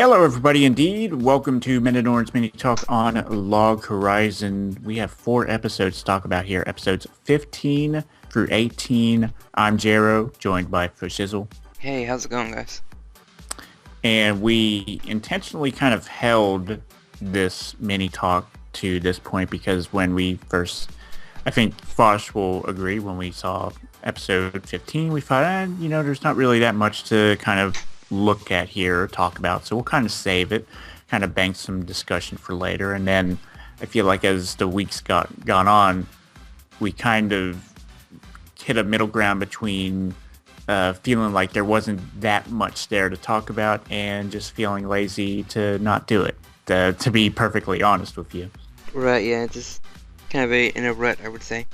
Hello, everybody. Indeed, welcome to Men and Orange Mini Talk on Log Horizon. We have 4 episodes to talk about here. Episodes 15 through 18. I'm Jero, joined by Fushizzle, Hey, how's it going, guys? and we intentionally kind of held this mini talk to this point because when we first, I think Fosh will agree, when we saw episode 15, we thought, there's not really that much to kind of look at here or talk about, so we'll kind of save it, kind of bank some discussion for later. And then I feel like as the weeks gone on, we kind of hit a middle ground between feeling like there wasn't that much there to talk about and just feeling lazy to not do it, to be perfectly honest with you. Right, yeah, just kind of in a rut, I would say.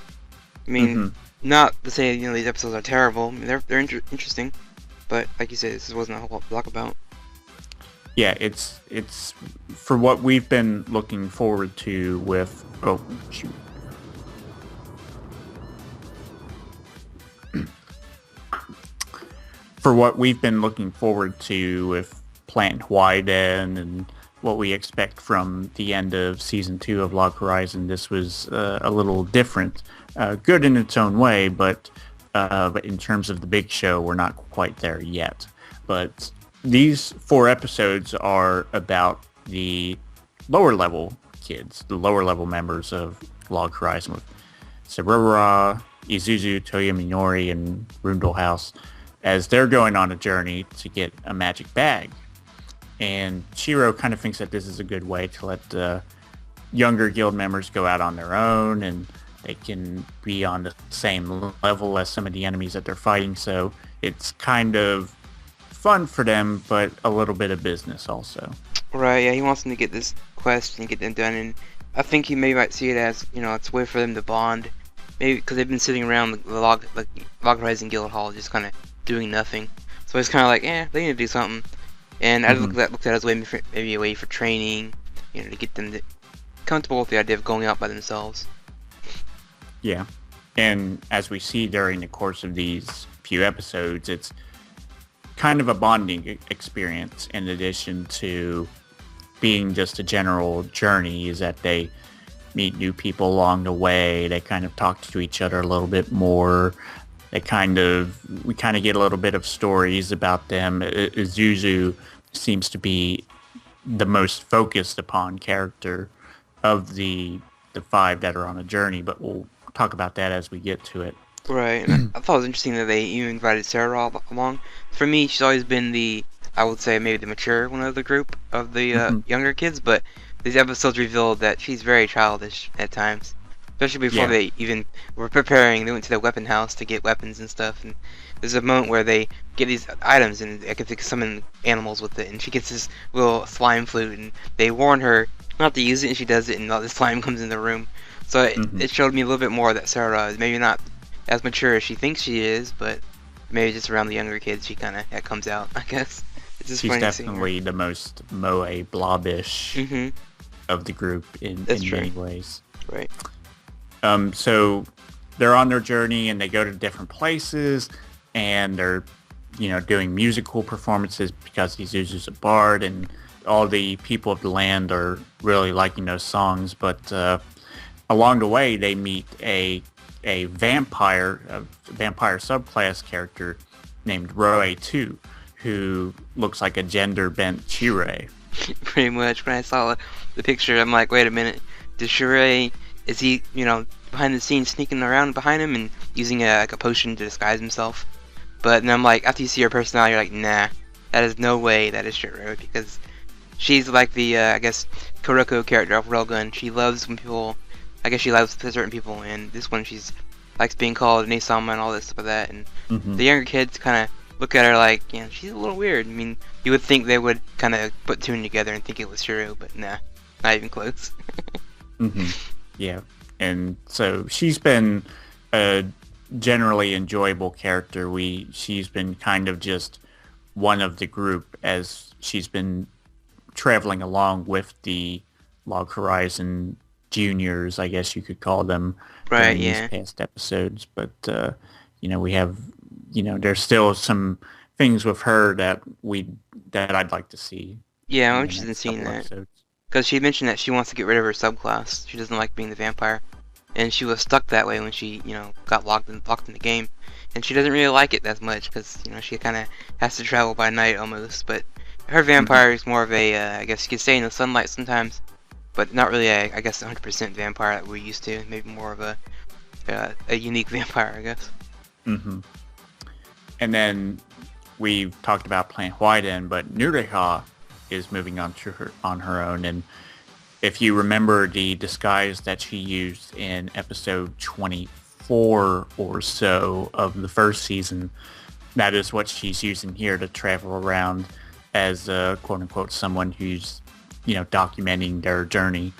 I mean, hmm not to say these episodes are terrible. I mean, they're interesting, but like you said, this wasn't a whole lot to talk about. Yeah, it's for what we've been looking forward to with. Oh, shoot. For what we've been looking forward to with Plant Wyden and what we expect from the end of season 2 of Log Horizon, this was a little different. Good in its own way, but in terms of the big show, we're not quite there yet. But these 4 episodes are about the lower level kids, the lower level members of Log Horizon, with Sarura, Izuzu, Toya Minori, and Rundle House, as they're going on a journey to get a magic bag. And Shiro kind of thinks that this is a good way to let the younger guild members go out on their own, and they can be on the same level as some of the enemies that they're fighting. So it's kind of fun for them, but a little bit of business also. Right, yeah, he wants them to get this quest and get them done, and I think he maybe might see it as, it's a way for them to bond. Maybe because they've been sitting around the Log Horizon Guild Hall just kind of doing nothing. So it's kind of like, they need to do something. And I looked at it as maybe a way for training, to get them comfortable with the idea of going out by themselves. Yeah. And as we see during the course of these few episodes, it's kind of a bonding experience in addition to being just a general journey, is that they meet new people along the way. They kind of talk to each other a little bit more. We kind of get a little bit of stories about them. Zuzu seems to be the most focused upon character of the 5 that are on a journey, but we'll talk about that as we get to it. Right, and I thought it was interesting that they even invited Sarah along. For me, she's always been I would say maybe the mature one of the group of the younger kids, but these episodes revealed that she's very childish at times. Especially before Yeah. they even were preparing, they went to the weapon house to get weapons and stuff, and there's a moment where they get these items and I can summon animals with it, and she gets this little slime flute, and they warn her not to use it, and she does it, and all the slime comes in the room. So it showed me a little bit more that Sarah is maybe not as mature as she thinks she is, but maybe just around the younger kids she kind of that comes out, I guess. It's just She's funny to see her. definitely the most moe blobbish of the group in That's many true. ways. Right. So they're on their journey and they go to different places, and they're, doing musical performances because Izuzu's a bard, and all the people of the land are really liking those songs. But along the way, they meet a vampire subclass character named Roe 2, who looks like a gender bent Chirei. Pretty much. When I saw the picture, I'm like, wait a minute. Does Sheree, is he, behind the scenes sneaking around behind him and using like a potion to disguise himself? But then I'm like, after you see her personality, you're like, nah, that is no way that is Sheree, because she's like the, I guess, Kuroko character of Railgun. She loves when people, I guess she loves certain people, and this one she's likes being called Nesama and all this stuff like that, and Mm-hmm. the younger kids kind of look at her like, she's a little weird. I mean, you would think they would kind of put two and together and think it was Shiro, but nah, not even close. Mm-hmm. Yeah. And so she's been a generally enjoyable character. She's been kind of just one of the group as she's been traveling along with the Log Horizon juniors, I guess you could call them, Right, during these yeah. past episodes. But we have, there's still some things with her that I'd like to see Yeah, I'm in the interested in next seeing couple that. episodes. Because she mentioned that she wants to get rid of her subclass. She doesn't like being the vampire. And she was stuck that way when she, got locked in the game. And she doesn't really like it that much because, she kind of has to travel by night almost. But her Hmm. vampire is more of a, I guess you could say in the sunlight sometimes, but not really a, I guess, 100% vampire that we're used to. Maybe more of a unique vampire, I guess. Hmm. And then we've talked about Plant Whiten, but Nureha is moving on her own. And if you remember the disguise that she used in episode 24 or so of the first season, that is what she's using here to travel around as quote unquote someone who's documenting their journey,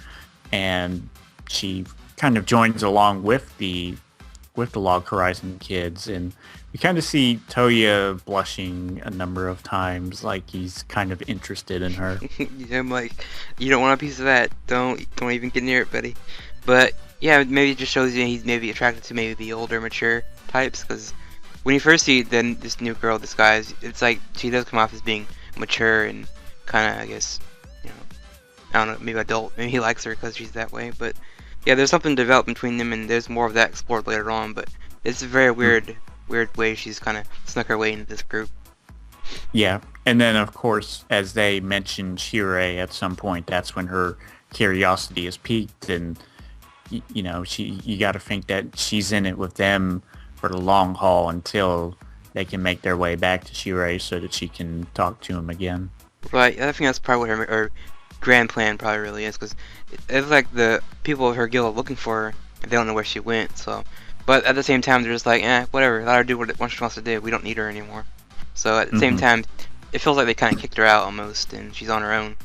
and she kind of joins along with the Log Horizon kids, and we kind of see Toya blushing a number of times, like he's kind of interested in her. I'm like, you don't want a piece of that. Don't even get near it, buddy. But yeah, maybe it just shows you he's maybe attracted to maybe the older, mature types. Because when you first see then this new girl disguise, it's like she does come off as being mature and kind of, I guess, you know, I don't know, maybe adult. Maybe he likes her because she's that way. But yeah, there's something developed between them, and there's more of that explored later on. But it's a very weird way she's kind of snuck her way into this group. Yeah, and then of course, as they mentioned Shirei at some point, that's when her curiosity is piqued, and you got to think that she's in it with them for the long haul until they can make their way back to Shirei so that she can talk to him again. But I think that's probably what her grand plan probably really is, because it's like the people of her guild are looking for her, and they don't know where she went. So, but at the same time, they're just like, whatever, let her do what she wants to do. We don't need her anymore. So at the same Hmm. time, it feels like they kind of kicked her out almost, and she's on her own.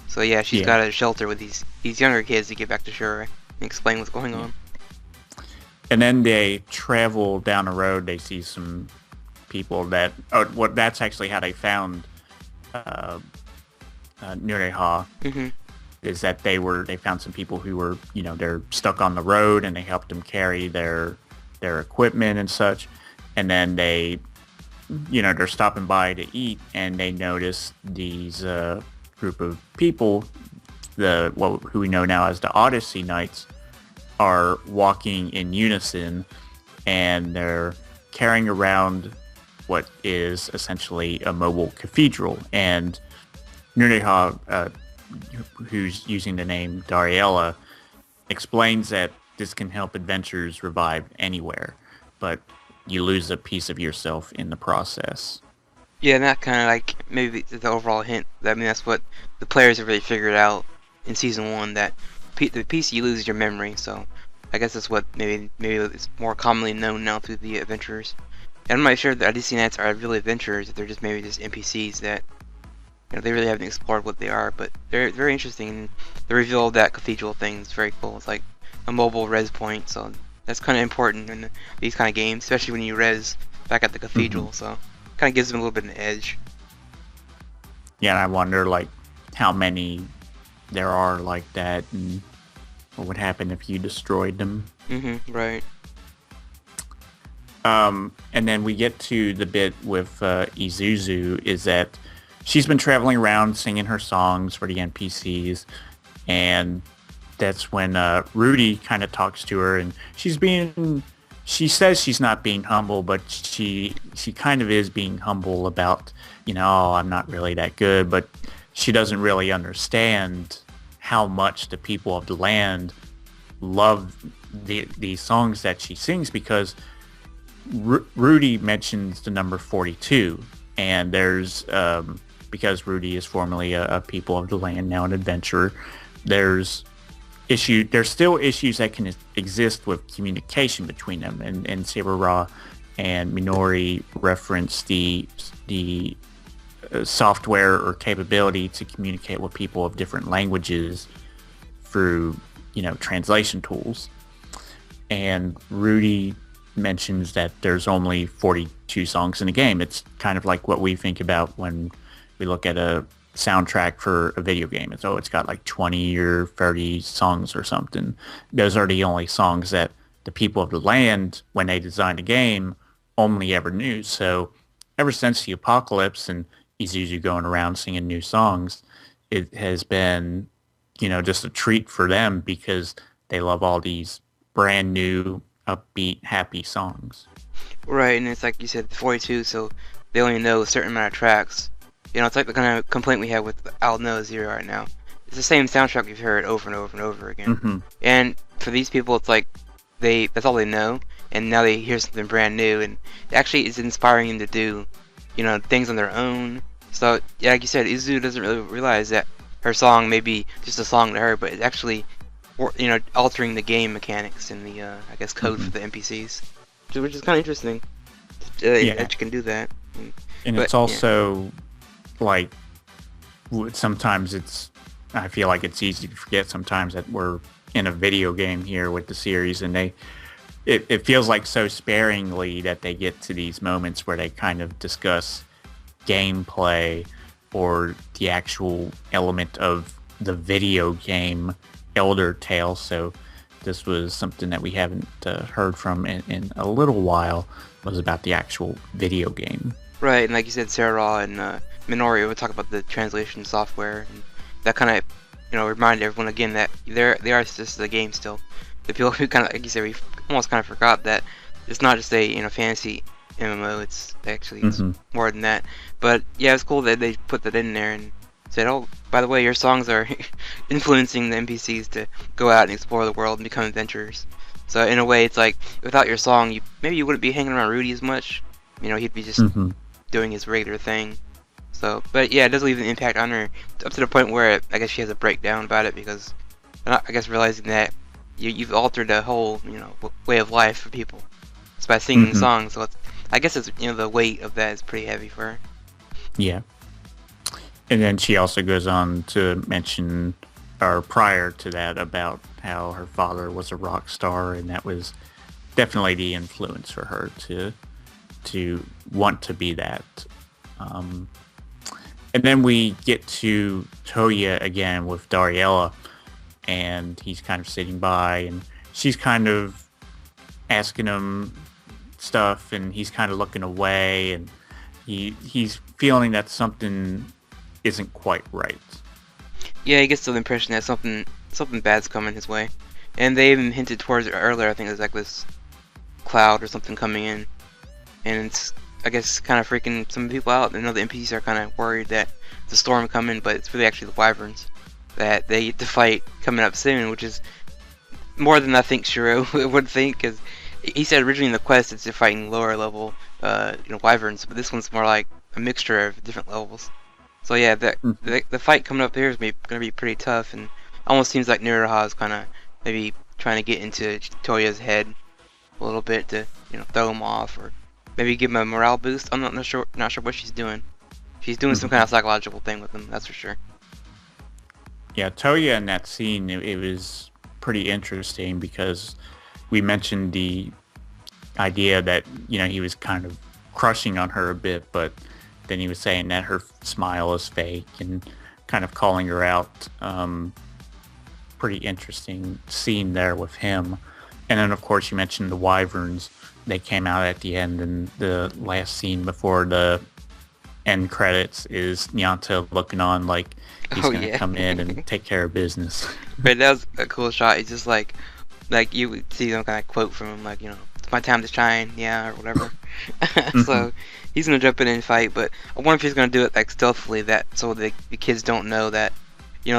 So yeah, she's Yeah, got a shelter with these younger kids to get back to Shura and explain what's going yeah. on. And then they travel down a road. They see some people that. Oh, what? That's actually how they found uh, Nureha. Mhm. Is that they found some people who were they're stuck on the road, and they helped them carry their equipment and such, and then they're stopping by to eat, and they notice these group of people, who we know now as the Odyssey Knights, are walking in unison, and they're carrying around what is essentially a mobile cathedral. And Nureha, who's using the name Dariella, explains that this can help adventurers revive anywhere, but you lose a piece of yourself in the process. Yeah, and that kind of like maybe the overall hint. I mean, that's what the players have really figured out in season one, that the piece you lose is your memory. So I guess that's what maybe it's more commonly known now through the adventurers. And I'm not sure that Odyssey Knights are really adventurers. If they're just maybe just NPCs that they really haven't explored what they are. But they're very interesting. The reveal of that cathedral thing is very cool. It's like a mobile res point, so that's kind of important in these kind of games, especially when you res back at the Hmm. cathedral. So kind of gives them a little bit of an edge. Yeah, and I wonder like how many there are like that, and what would happen if you destroyed them. Right. And then we get to the bit with Izuzu, is that she's been traveling around singing her songs for the NPCs, and that's when Rudy kind of talks to her, and she says she's not being humble, but she kind of is being humble about, "Oh, I'm not really that good," but she doesn't really understand how much the people of the land love the songs that she sings, because Rudy mentions the number 42, and there's because Rudy is formerly a people of the land, now an adventurer. There's there's still issues that can exist with communication between them, and Saber and Minori reference the software or capability to communicate with people of different languages through translation tools. And Rudy mentions that there's only 42 songs in the game. It's kind of like what we think about when we look at a soundtrack for a video game. It's got like 20 or 30 songs or something. Those are the only songs that the people of the land, when they designed a game, only ever knew. So ever since the apocalypse and Isuzu going around singing new songs, it has been, just a treat for them because they love all these brand new, upbeat, happy songs. Right, and it's like you said, 42, so they only know a certain amount of tracks. It's like the kind of complaint we have with Al Noah Zero right now. It's the same soundtrack you've heard over and over and over again. Mm-hmm. And for these people, it's like that's all they know, and now they hear something brand new, and it actually is inspiring them to do, things on their own. So, yeah, like you said, Izu doesn't really realize that her song may be just a song to her, but it's actually, altering the game mechanics and the, I guess, code for the NPCs, which is kind of interesting. That you can do that. And it's also like sometimes I feel like it's easy to forget sometimes that we're in a video game here with the series, and it feels like so sparingly that they get to these moments where they kind of discuss gameplay or the actual element of the video game Elder Tale. So this was something that we haven't heard from in a little while, was about the actual video game. Right, and like you said, Sarah Raw and Minoru would talk about the translation software, and that kind of, reminded everyone again that they are just a game still. The people who kind of, like you said, we almost kind of forgot that it's not just a fantasy MMO. It's actually more than that. But yeah, it's cool that they put that in there and said, oh, by the way, your songs are influencing the NPCs to go out and explore the world and become adventurers. So in a way, it's like without your song, maybe you wouldn't be hanging around Rudy as much. He'd be just doing his regular thing. So, but yeah, it does leave an impact on her up to the point where I guess she has a breakdown about it because I guess realizing that you've altered the whole way of life for people just by singing songs. So I guess it's the weight of that is pretty heavy for her. Yeah. And then she also goes on to mention, or prior to that, about how her father was a rock star, and that was definitely the influence for her to want to be that. And then we get to Toya again with Dariella, and he's kind of sitting by, and she's kind of asking him stuff, and he's kind of looking away, and he's feeling that something isn't quite right. Yeah, he gets the impression that something bad's coming his way, and they even hinted towards it earlier. I think there's like this cloud or something coming in, and it's, I guess, kind of freaking some people out. I know the NPCs are kind of worried that the storm coming, but it's really actually the wyverns that they get to fight coming up soon, which is more than I think Shiro would think, because he said originally in the quest it's fighting lower level wyverns, but this one's more like a mixture of different levels. So yeah, the fight coming up here is going to be pretty tough, and almost seems like Nuraha is kind of maybe trying to get into Toya's head a little bit to throw him off, or maybe give him a morale boost. I'm not sure what she's doing. She's doing some kind of psychological thing with him, that's for sure. Yeah, Toya in that scene, it was pretty interesting because we mentioned the idea that he was kind of crushing on her a bit, but then he was saying that her smile is fake and kind of calling her out. Pretty interesting scene there with him. And then, of course, you mentioned the wyverns. They came out at the end, and the last scene before the end credits is Nyanta looking on like he's going to come in and take care of business. But that was a cool shot. It's just like you would see some kind of quote from him, like, it's my time to shine, yeah, or whatever. So he's going to jump in and fight, but I wonder if he's going to do it like stealthily, so the kids don't know that,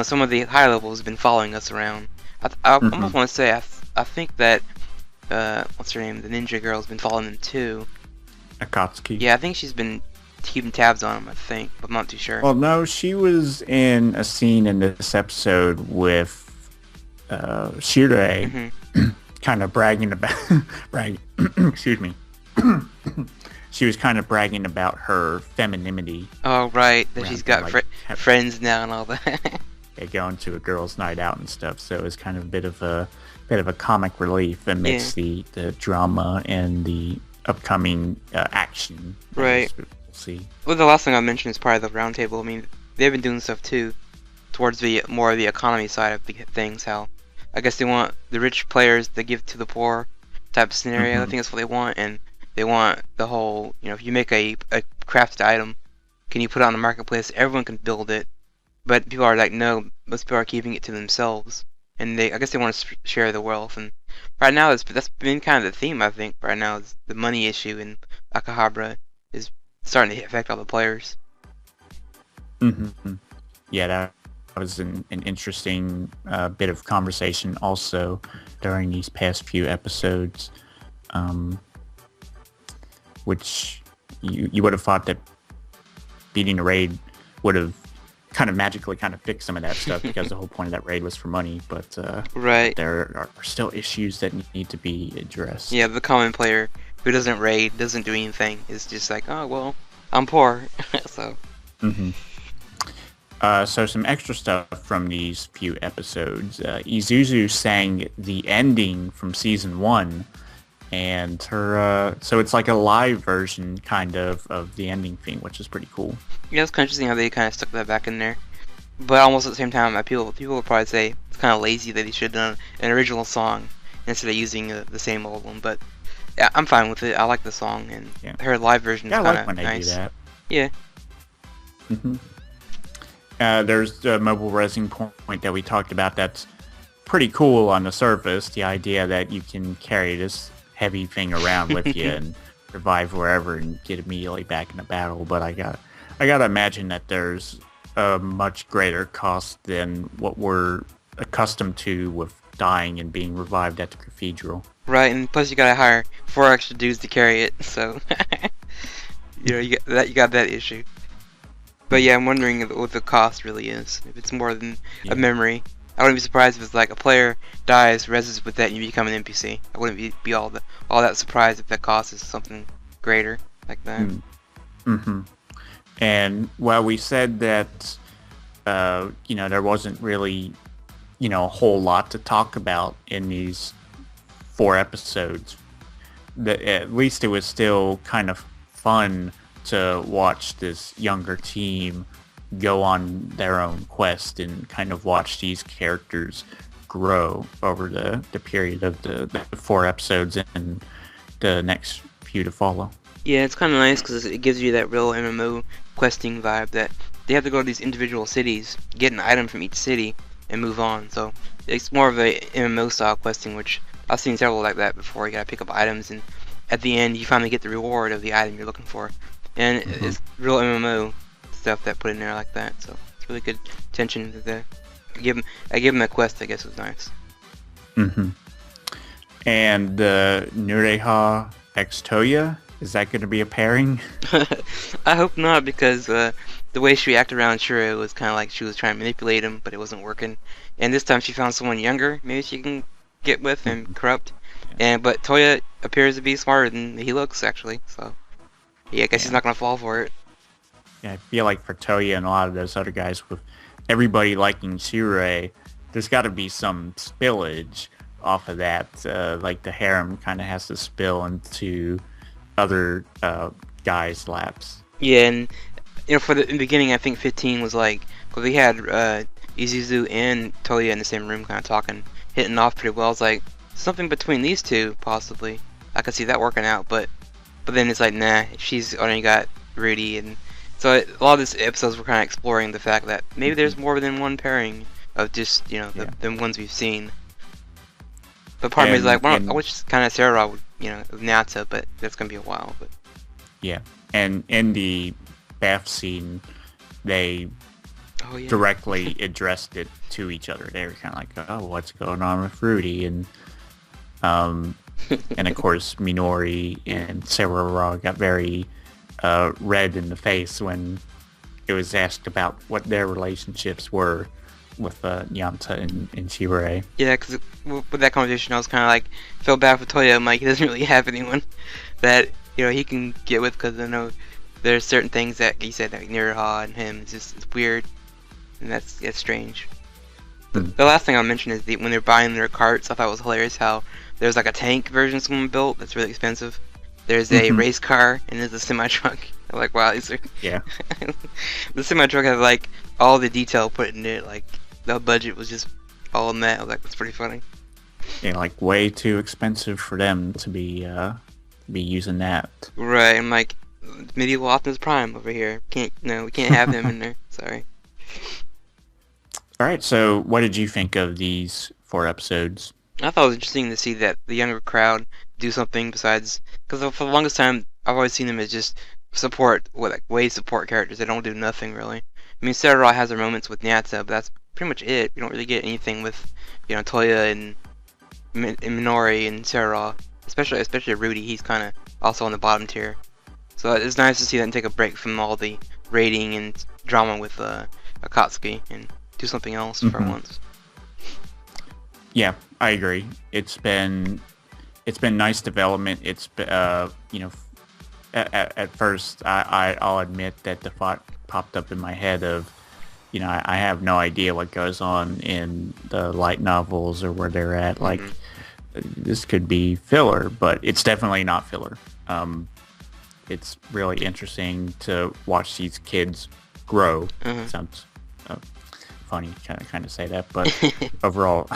some of the higher levels have been following us around. I almost want to say, I think that, what's her name, the ninja girl's been following them too. Akatsuki. Yeah, I think she's been keeping tabs on them, I think, but I'm not too sure. Well, no, she was in a scene in this episode with Shirei, kind of bragging about, excuse me. She was kind of bragging about her femininity. Oh, right, that she's got friends now and all that. They go into a girls' night out and stuff, so it's kind of a bit of a comic relief amidst the drama and the upcoming action. Right. We'll see. Well, the last thing I mentioned is probably the roundtable. I mean, they've been doing stuff too, towards the more of the economy side of things. How, I guess they want the rich players to give to the poor type of scenario. I think that's what they want, and they want the whole. If you make a crafted item, can you put it on the marketplace? Everyone can build it, but people are like, no, most people are keeping it to themselves, and I guess they want to share the wealth. And right now, that's been kind of the theme. I think right now is the money issue in Akihabara is starting to affect all the players. Mm-hmm. Yeah, that was an interesting bit of conversation also during these past few episodes, which you would have thought that beating a raid would have kind of magically kind of fixed some of that stuff because the whole point of that raid was for money, but right. there are still issues that need to be addressed. Yeah, the common player who doesn't raid, doesn't do anything, is just like, oh, well, I'm poor, so... Mm-hmm. So some extra stuff from these few episodes. Izuzu sang the ending from season 1, and her so it's like a live version kind of the ending theme, which is pretty cool. Yeah, it's kind of interesting how they kind of stuck that back in there. But almost at the same time, people will probably say it's kind of lazy that they should have done an original song instead of using the same old one. But yeah, I'm fine with it. I like the song, and her live version is kind of like when nice. They do that. Yeah. Mm-hmm. There's the mobile resing point that we talked about. That's pretty cool on the surface. The idea that you can carry this heavy thing around with you and revive wherever and get immediately back in the battle. But I gotta imagine that there's a much greater cost than what we're accustomed to with dying and being revived at the cathedral. Right, and plus you gotta hire 4 extra dudes to carry it. So you got that issue. But yeah, I'm wondering what the cost really is. If it's more than a memory. I wouldn't be surprised if it's like a player dies, reses with that, and you become an NPC. I wouldn't be all that surprised if that cost is something greater like that. Mm-hmm. And while we said that, there wasn't really, a whole lot to talk about in these 4 episodes, at least it was still kind of fun to watch this younger team go on their own quest and kind of watch these characters grow over the period of the 4 episodes and the next few to follow. Yeah, it's kind of nice because it gives you that real MMO questing vibe that they have to go to these individual cities, get an item from each city, and move on. So it's more of a MMO style questing, which I've seen several like that before. You gotta pick up items, and at the end you finally get the reward of the item you're looking for. And it's real MMO stuff that put in there like that, so it's really good attention to that. I give him that quest, I guess was nice. Mm-hmm. And Nureha x Toya, is that going to be a pairing? I hope not, because the way she acted around Shiro was kind of like she was trying to manipulate him, but it wasn't working. And this time she found someone younger, maybe she can get with and corrupt. But Toya appears to be smarter than he looks, actually, so... Yeah, I guess he's not going to fall for it. Yeah, I feel like for Toya and a lot of those other guys, with everybody liking Shirei, there's got to be some spillage off of that. Like the harem kind of has to spill into other guys' laps. Yeah, and for in the beginning, I think 15 was like, because we had Izuzu and Toya in the same room kind of talking, hitting off pretty well. It's like, something between these two, possibly. I could see that working out, but then it's like, nah, she's only got Rudy, and so a lot of these episodes were kind of exploring the fact that maybe there's more than one pairing of just, the ones we've seen. But part of me is like, well, I wish kind of Sarah would, with Nata, but that's gonna be a while. But yeah, and in the bath scene, they directly addressed it to each other. They were kind of like, oh, what's going on with Rudy? And and of course, Minori and Sarah got very red in the face when it was asked about what their relationships were with Nyanta and Shirei. Yeah, because with that conversation, I was kind of like, felt bad for Toya. I'm like, he doesn't really have anyone that he can get with, because I know there's certain things that he said, like Niraha and him, it's weird, and that's strange. The last thing I'll mention is when they're buying their carts, I thought it was hilarious how there's like a tank version someone built that's really expensive. There's a race car, and there's a semi-truck. I'm like, wow, these are... Yeah. The semi-truck has like all the detail put in it, like the budget was just all in that. I was like, that's pretty funny. Yeah, like way too expensive for them to be using that. Right, and like Medieval Optimus Prime over here. We can't have him in there. Sorry. All right, so what did you think of these 4 episodes? I thought it was interesting to see that the younger crowd do something besides, because for the longest time I've always seen them as just support, way support characters. They don't do nothing really. I mean, Sarah has her moments with Nyata, but that's pretty much it. You don't really get anything with, Toya and Minori and Sarah, especially Rudy. He's kind of also on the bottom tier. So it's nice to see them take a break from all the rating and drama with Akatsuki and do something else for once. Yeah, I agree. It's been nice development. It's at first I'll admit that the thought popped up in my head of, I have no idea what goes on in the light novels or where they're at. Like, this could be filler, but it's definitely not filler. It's really interesting to watch these kids grow. Sounds funny, kind of say that, but overall,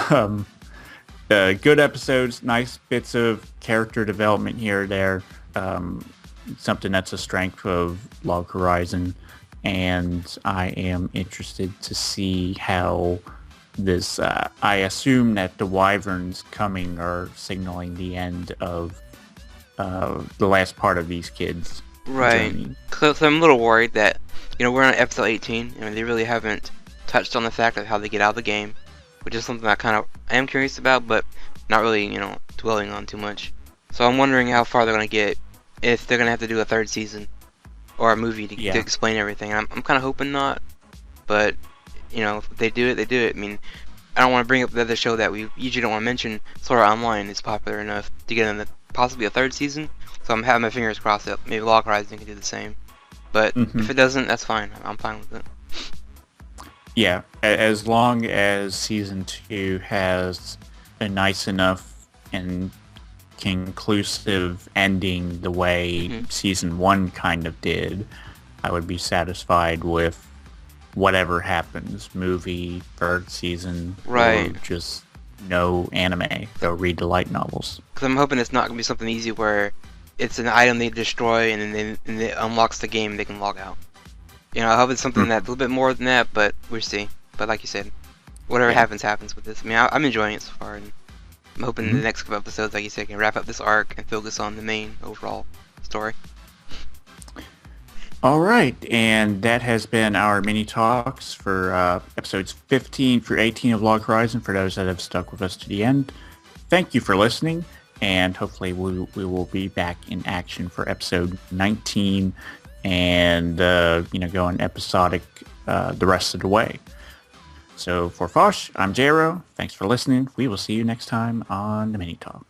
good episodes, nice bits of character development here or there. Something that's a strength of Log Horizon, and I am interested to see how this. I assume that the Wyverns coming are signaling the end of the last part of these kids' right journey. So I'm a little worried that we're on episode 18 and they really haven't touched on the fact of how they get out of the game, which is something I am curious about, but not really dwelling on too much. So I'm wondering how far they're gonna get, if they're gonna have to do a 3rd season or a movie to explain everything. And I'm kind of hoping not, but if they do it, they do it. I mean, I don't want to bring up the other show that we usually don't want to mention. Sword Art Online is popular enough to get in possibly a 3rd season, so I'm having my fingers crossed that maybe Log Horizon can do the same. But if it doesn't, that's fine. I'm fine with it. Yeah, as long as season 2 has a nice enough and conclusive ending the way season 1 kind of did, I would be satisfied with whatever happens. Movie, 3rd season, right? Or just no anime. Go read the light novels. Because I'm hoping it's not gonna be something easy where it's an item they destroy and then it unlocks the game, they can log out. I hope it's something that's a little bit more than that, but we'll see. But like you said, whatever happens with this. I mean, I'm enjoying it so far, and I'm hoping the next couple episodes, like you said, can wrap up this arc and focus on the main overall story. All right, and that has been our mini talks for episodes 15 through 18 of Log Horizon. For those that have stuck with us to the end, thank you for listening, and hopefully we will be back in action for episode 19 and going episodic the rest of the way. So for Fosh, I'm Jero. Thanks for listening. We will see you next time on the Mini Talk.